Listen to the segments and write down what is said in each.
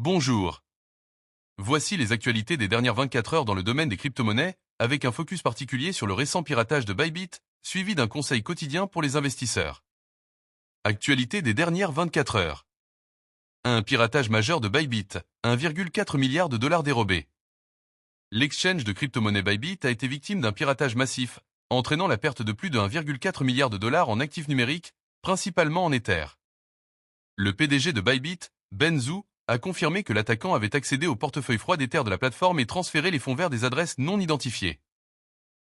Bonjour. Voici les actualités des dernières 24 heures dans le domaine des crypto-monnaies, avec un focus particulier sur le récent piratage de Bybit, suivi d'un conseil quotidien pour les investisseurs. Actualité des dernières 24 heures. Un piratage majeur de Bybit, 1,4 milliard de dollars dérobés. L'exchange de crypto-monnaie Bybit a été victime d'un piratage massif, entraînant la perte de plus de 1,4 milliard de dollars en actifs numériques, principalement en Ether. Le PDG de Bybit, Ben Zhu, a confirmé que l'attaquant avait accédé au portefeuille froid d'Ether de la plateforme et transféré les fonds vers des adresses non identifiées.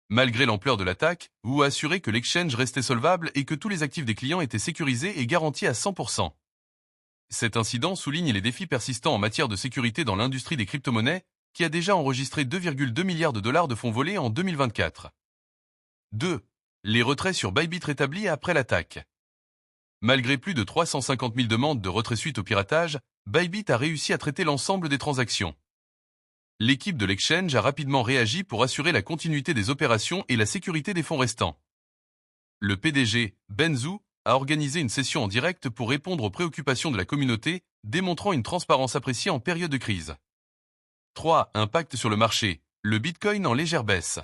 Malgré l'ampleur de l'attaque, Wu a assuré que l'exchange restait solvable et que tous les actifs des clients étaient sécurisés et garantis à 100%. Cet incident souligne les défis persistants en matière de sécurité dans l'industrie des crypto-monnaies, qui a déjà enregistré 2,2 milliards de dollars de fonds volés en 2024. 2. Les retraits sur Bybit rétablis après l'attaque. Malgré plus de 350 000 demandes de retrait suite au piratage, Bybit a réussi à traiter l'ensemble des transactions. L'équipe de l'exchange a rapidement réagi pour assurer la continuité des opérations et la sécurité des fonds restants. Le PDG, Ben Zhu, a organisé une session en direct pour répondre aux préoccupations de la communauté, démontrant une transparence appréciée en période de crise. 3. Impact sur le marché. Le Bitcoin en légère baisse.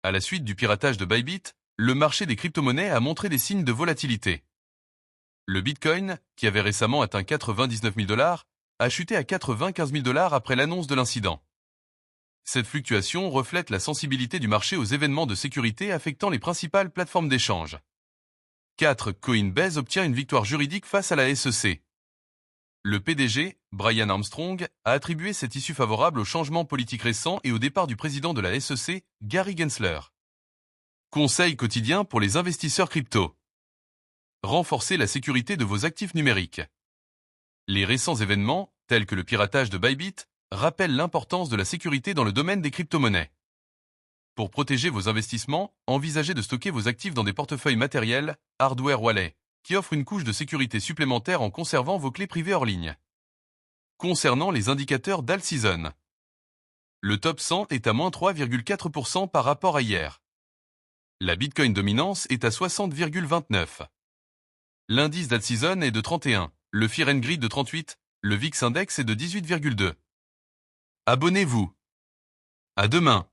À la suite du piratage de Bybit, le marché des crypto-monnaies a montré des signes de volatilité. Le Bitcoin, qui avait récemment atteint 99 000 dollars, a chuté à 95 000 dollars après l'annonce de l'incident. Cette fluctuation reflète la sensibilité du marché aux événements de sécurité affectant les principales plateformes d'échange. 4. Coinbase obtient une victoire juridique face à la SEC. Le PDG, Brian Armstrong, a attribué cette issue favorable aux changements politiques récents et au départ du président de la SEC, Gary Gensler. Conseil quotidien pour les investisseurs crypto. Renforcer la sécurité de vos actifs numériques. Les récents événements, tels que le piratage de Bybit, rappellent l'importance de la sécurité dans le domaine des crypto-monnaies. Pour protéger vos investissements, envisagez de stocker vos actifs dans des portefeuilles matériels, hardware wallet, qui offrent une couche de sécurité supplémentaire en conservant vos clés privées hors ligne. Concernant les indicateurs d'Alt-Season, le top 100 est à moins 3,4% par rapport à hier. La Bitcoin dominance est à 60,29%. L'indice d'Alt-Season est de 31, le Fear and Greed de 38, le VIX Index est de 18,2. Abonnez-vous. À demain.